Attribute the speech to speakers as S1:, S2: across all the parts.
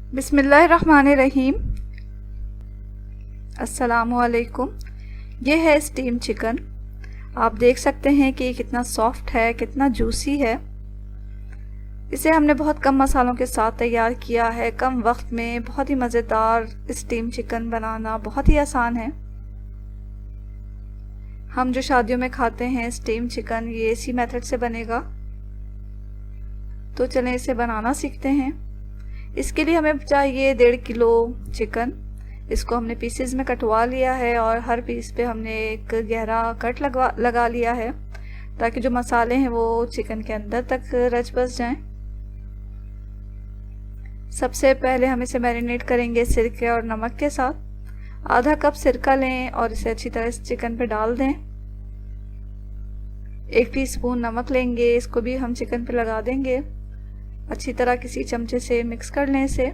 S1: बिस्मिल्लाहिर्रहमानिर्रहीम। अस्सलामुअलैकुम। ये है स्टीम चिकन। आप देख सकते हैं कि कितना सॉफ्ट है, कितना जूसी है। इसे हमने बहुत कम मसालों के साथ तैयार किया है, कम वक्त में। बहुत ही मज़ेदार स्टीम चिकन बनाना बहुत ही आसान है। हम जो शादियों में खाते हैं स्टीम चिकन, ये इसी मेथड से बनेगा। तो चलें इसे बनाना सीखते हैं। इसके लिए हमें चाहिए 1.5 किलो चिकन। इसको हमने पीसेस में कटवा लिया है और हर पीस पे हमने एक गहरा कट लगा लिया है, ताकि जो मसाले हैं वो चिकन के अंदर तक रच बस जाएं। सबसे पहले हम इसे मैरिनेट करेंगे सिरके और नमक के साथ। आधा कप सिरका लें और इसे अच्छी तरह इस चिकन पे डाल दें। 1 टीस्पून नमक लेंगे, इसको भी हम चिकन पे लगा देंगे। अच्छी तरह किसी चमचे से मिक्स कर लें इसे।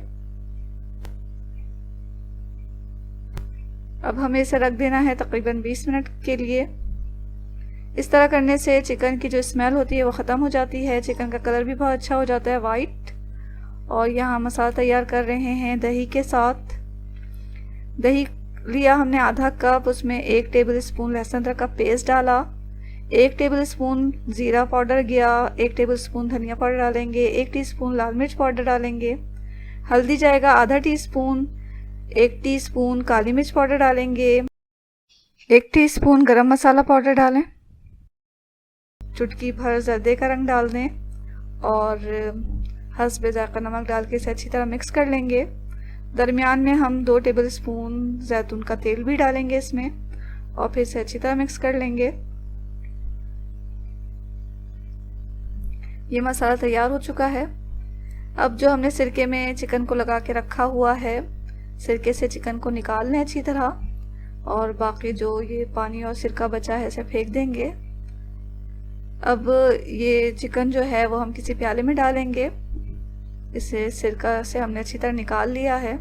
S1: अब हमें इसे रख देना है तकरीबन 20 मिनट के लिए। इस तरह करने से चिकन की जो स्मेल होती है वो ख़त्म हो जाती है। चिकन का कलर भी बहुत अच्छा हो जाता है, वाइट। और यहाँ मसाला तैयार कर रहे हैं दही के साथ। दही लिया हमने आधा कप, उसमें 1 टेबल स्पून लहसुन अदरक का पेस्ट डाला, 1 टेबल स्पून ज़ीरा पाउडर गया, 1 टेबल स्पून धनिया पाउडर डालेंगे, 1 टीस्पून लाल मिर्च पाउडर डालेंगे, हल्दी जाएगा आधा टीस्पून, 1 टीस्पून काली मिर्च पाउडर डालेंगे, 1 टीस्पून गरम मसाला पाउडर डालें, चुटकी भर जर्दे का रंग डाल दें और हस्बे ज़ायक़ा नमक डाल के इसे अच्छी तरह मिक्स कर लेंगे। दरमियान में हम 2 टेबल स्पून जैतून का तेल भी डालेंगे इसमें और फिर इसे अच्छी तरह मिक्स कर लेंगे। ये मसाला तैयार हो चुका है। अब जो हमने सिरके में चिकन को लगा के रखा हुआ है, सिरके से चिकन को निकाल लें अच्छी तरह और बाकी जो ये पानी और सिरका बचा है इसे फेंक देंगे। अब ये चिकन जो है वो हम किसी प्याले में डालेंगे। इसे सिरका से हमने अच्छी तरह निकाल लिया है।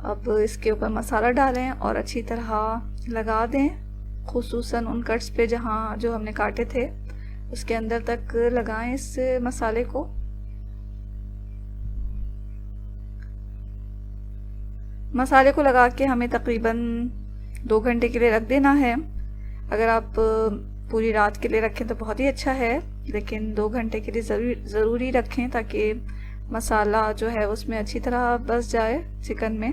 S1: अब इसके ऊपर मसाला डालें और अच्छी तरह लगा दें, खुसूसन उन कट्स पे जहाँ जो हमने काटे थे उसके अंदर तक लगाएं इस मसाले को। मसाले को लगा के हमें तकरीबन 2 घंटे के लिए रख देना है। अगर आप पूरी रात के लिए रखें तो बहुत ही अच्छा है, लेकिन 2 घंटे के लिए ज़रूरी रखें ताकि मसाला जो है उसमें अच्छी तरह बस जाए चिकन में।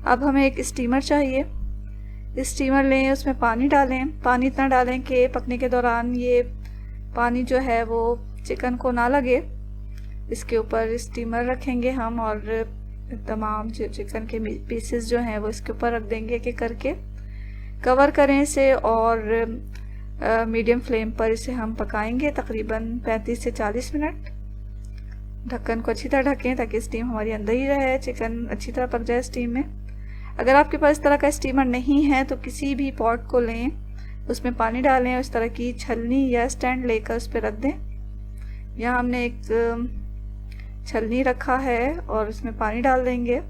S1: अब हमें एक स्टीमर चाहिए। स्टीमर लें, उसमें पानी डालें। पानी इतना डालें कि पकने के दौरान ये पानी जो है वो चिकन को ना लगे। इसके ऊपर स्टीमर रखेंगे हम और तमाम जो चिकन के पीसेस जो हैं वो इसके ऊपर रख देंगे एक एक करके। कवर करें इसे और मीडियम फ्लेम पर इसे हम पकाएंगे तकरीबन 35 से 40 मिनट। ढक्कन को अच्छी तरह ढकें ताकि स्टीम हमारी अंदर ही रहे, चिकन अच्छी तरह पक जाए स्टीम में। अगर आपके पास इस तरह का स्टीमर नहीं है तो किसी भी पॉट को लें, उसमें पानी डालें और इस तरह की छलनी या स्टैंड लेकर उस पर रख दें। यहाँ हमने एक छलनी रखा है और उसमें पानी डाल देंगे।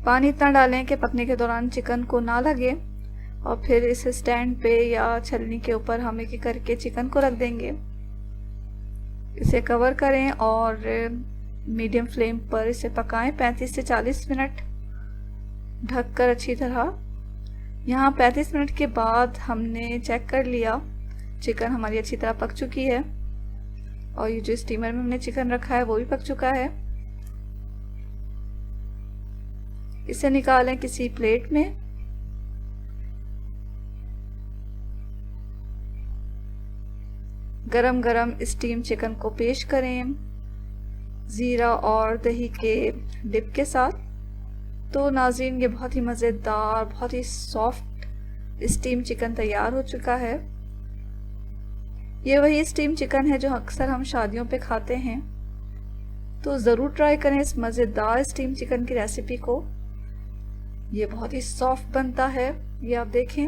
S1: पानी इतना डालें कि पकने के दौरान चिकन को ना लगे और फिर इस स्टैंड पे या छलनी के ऊपर हम एक एक करके चिकन को रख देंगे। इसे कवर करें और मीडियम फ्लेम पर इसे पकाएं 35 से 40 मिनट ढककर अच्छी तरह। यहाँ 35 मिनट के बाद हमने चेक कर लिया, चिकन हमारी अच्छी तरह पक चुकी है और ये जो स्टीमर में हमने चिकन रखा है वो भी पक चुका है। इसे निकालें किसी प्लेट में। गरम गरम स्टीम चिकन को पेश करें ज़ीरा और दही के डिप के साथ। तो नाज़रीन, ये बहुत ही मज़ेदार, बहुत ही सॉफ्ट स्टीम चिकन तैयार हो चुका है। ये वही स्टीम चिकन है जो अक्सर हम शादियों पे खाते हैं। तो ज़रूर ट्राई करें इस मज़ेदार स्टीम चिकन की रेसिपी को। ये बहुत ही सॉफ्ट बनता है। ये आप देखें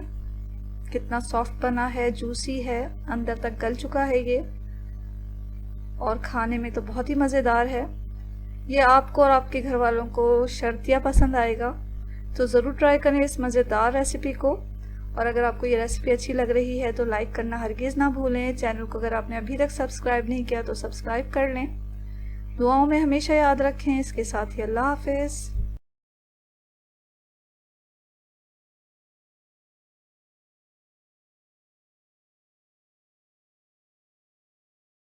S1: कितना सॉफ्ट बना है, जूसी है, अंदर तक गल चुका है ये और खाने में तो बहुत ही मज़ेदार है। ये आपको और आपके घर वालों को शर्तिया पसंद आएगा। तो ज़रूर ट्राई करें इस मज़ेदार रेसिपी को। और अगर आपको ये रेसिपी अच्छी लग रही है तो लाइक करना हरगिज़ ना भूलें। चैनल को अगर आपने अभी तक सब्सक्राइब नहीं किया तो सब्सक्राइब कर लें। दुआओं में हमेशा याद रखें। इसके साथ ही अल्लाह हाफिज़।